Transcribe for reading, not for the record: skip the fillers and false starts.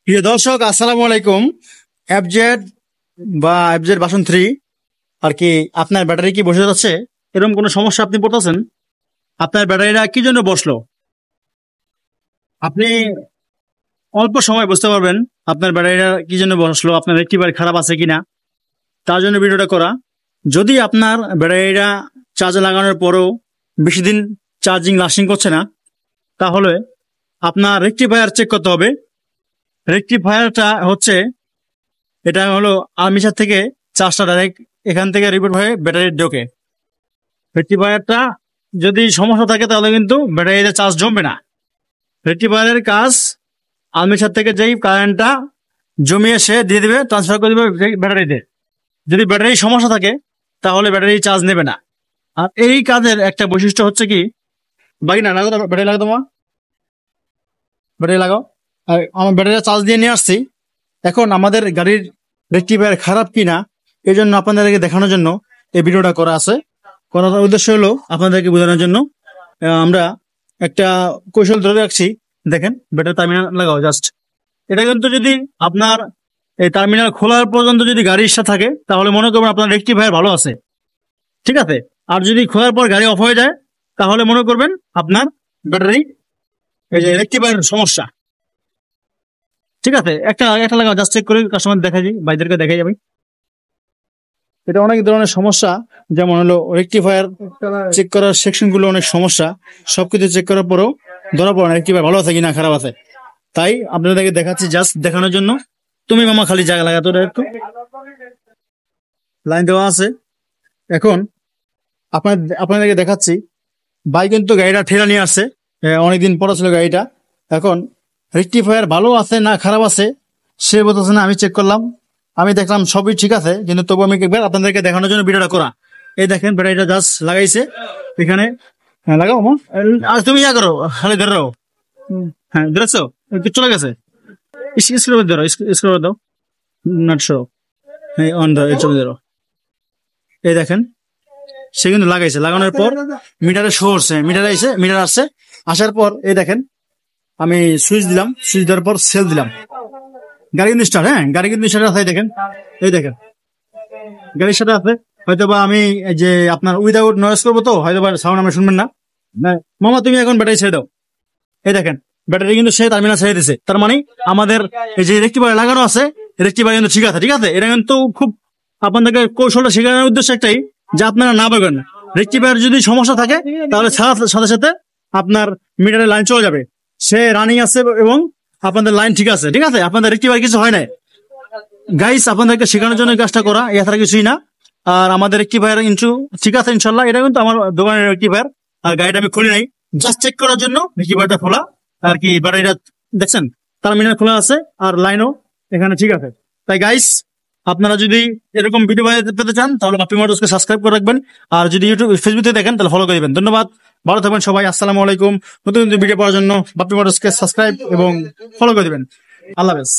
প্রিয় দর্শক, আসসালামু আলাইকুম। এফজেড বা এফজেড ভার্সন 3 আর কি আপনার ব্যাটারি কি বসে যাচ্ছে, এরকম কোনো সমস্যা আপনি পড়তেছেন? আপনার ব্যাটারিটা কি জন্য বসলো আপনি অল্প সময় বুঝতে পারবেন আপনার ব্যাটারিটা কি জন্য বসলো, আপনার রেক্টিফায়ার খারাপ আছে কিনা। তার জন্য ভিডিওটা করা। যদি আপনার ব্যাটারিটা চার্জে লাগানোর পরেও বেশি দিন চার্জিং লাস্টিং করছে না, তাহলে আপনার রেক্টিফায়ার চেক করতে হবে। রেক্টিফায়ারটা হচ্ছে, এটা হলো আর্মিচার থেকে চার্জটা ডাইরেক্ট এখান থেকে রিপোর্ট হয়ে ব্যাটারি ঢোকে। রেক্টিফায়ারটা যদি সমস্যা থাকে তাহলে কিন্তু ব্যাটারিতে চার্জ জমবে না। রেক্টিফায়ারের কাজ আর্মিচার থেকে যেই কারেন্টটা জমিয়ে সে দিয়ে দিবে, ট্রান্সফার করে দিবে ব্যাটারিতে। যদি ব্যাটারির সমস্যা থাকে তাহলে ব্যাটারি চার্জ নেবে না। আর এই কাজের একটা বৈশিষ্ট্য হচ্ছে কি, বাকি না লাগাও, ব্যাটারি লাগাও, তোমার ব্যাটারি লাগাও। আর আমার ব্যাটারি চার্জ দিয়ে নিয়ে আসছি। এখন আমাদের গাড়ির রেক্টিফায়ার খারাপ কিনা এই জন্য আপনাদেরকে দেখানোর জন্য এই ভিডিওটা করা আছে। করার উদ্দেশ্য হলো আপনাদেরকে বোঝানোর জন্য। আমরা একটা কৌশল ধরে রাখছি। দেখেন, ব্যাটারি টার্মিনাল লাগাও জাস্ট। এটা কিন্তু যদি আপনার এই টার্মিনাল খোলার পর্যন্ত যদি গাড়ির সাথে থাকে তাহলে মনে করবেন আপনার রেক্টিফায়ার ভালো আছে, ঠিক আছে। আর যদি খোলার পর গাড়ি অফ হয়ে যায় তাহলে মনে করবেন আপনার ব্যাটারি এই যে রেক্টিফায়ার সমস্যা, ঠিক আছে। একটা একটা লাগাও জাস্ট, চেক করে কাস্টমার দেখাই দিই, ভাইদেরকে দেখাই যাবে। এটা অনেক ধরনের সমস্যা, যেমন হলো রেক্টিফায়ার চেক করার সেকশন গুলো অনেক সমস্যা। সবকিছু চেক করার পরেও ধরা পড়ে না রেক্টিফায়ার ভালো আছে কিনা খারাপ আছে। তাই আপনাদেরকে দেখাচ্ছি জাস্ট দেখানোর জন্য। তুমি মামা খালি জায়গা লাগাতো, একটু লাইন দেওয়া আছে। এখন আপনাদেরকে দেখাচ্ছি। ভাই কিন্তু গাড়িটা ঠেলা নিয়ে আসছে, অনেকদিন পরে ছিল গাড়িটা। এখন রেক্টিফায়ার ভালো আছে না খারাপ আছে সে বলতেছে না, আমি চেক করলাম, আমি দেখলাম সবই ঠিক আছে, কিন্তু তবু আমি একবার আপনাদেরকে দেখানোর জন্য ভিডিওটা করা। এই দেখেন ব্যাটারিটা জাস্ট লাগাইছে এখানে। হ্যাঁ লাগাও মা, আর তুমি ইয়া করো, খালি ধরে রাখো। হ্যাঁ ধরেছো, চলে গেছে। স্ক্রু ধরো, স্ক্রু দাও, নাট সহ। হ্যাঁ অন দাও, এই চলে ধরো। এই দেখেন সে কিন্তু লাগাইছে, লাগানোর পর মিটারে শো হচ্ছে, মিটার আসছে। আসার পর এই দেখেন আমি সুইচ দিলাম, সুইচ দেওয়ার পর সেল দিলাম। গাড়ি কিন্তু স্টার্ট, হ্যাঁ গাড়ি কিন্তু স্টার্ট আছে। দেখেন, এই দেখেন গাড়ির সাথে আছে। হয়তো বা আমি এই যে আপনার উইদাউট নয়েজ করবো তো হয়তো বা সাউন্ড আমরা শুনবেন না। মামা তুমি এখন ব্যাটারি ছেড়ে দাও। এই দেখেন ব্যাটারি কিন্তু সে টার্মিনাল ছেড়ে দিছে, তার মানে আমাদের এই যে রেক্টিফায়ার লাগানো আছে, রেক্টিফায়ার কিন্তু ঠিক আছে, ঠিক আছে। এটা কিন্তু খুব আপনাদেরকে কৌশলটা শেখানোর উদ্দেশ্য একটাই, যে আপনারা না পাবেন রেক্টিফায়ার যদি সমস্যা থাকে তাহলে সাথে সাথে আপনার মিটারের লাইন চলে যাবে। সে রানিং আছে এবং আপনাদের লাইন ঠিক আছে, ঠিক আছে, আপনাদের রেক্টিফায়ার কিছু হয় না। গাইস আপনাদেরকে শেখানোর জন্য কাজটা করা, এছাড়া কিছুই না। আর আমাদের রেক্টিফায়ার ঠিক আছে ইনশাল্লাহ। এটা কিন্তু আমার দোকানের রেক্টিফায়ার, আর গাড়িটা আমি খুলি নাই, জাস্ট চেক করার জন্য রেক্টিফায়ারটা খোলা আর কি। ব্যাটারিটা দেখছেন টার্মিনাল খোলা আছে আর লাইনও এখানে ঠিক আছে। তাই গাইস আপনারা যদি এরকম ভিডিও পেতে চান তাহলে বাপ্পি মোটরসকে সাবস্ক্রাইব করে রাখবেন। আর যদি ইউটিউব ফেসবুকে দেখেন তাহলে ফলো করে দিবেন। ধন্যবাদ, ভালো থাকবেন সবাই। আসসালামু আলাইকুম। নতুন নতুন ভিডিও পাওয়ার জন্য বাপ্পি মোটরসকে সাবস্ক্রাইব এবং ফলো করে দিবেন। আল্লাহ হাফেজ।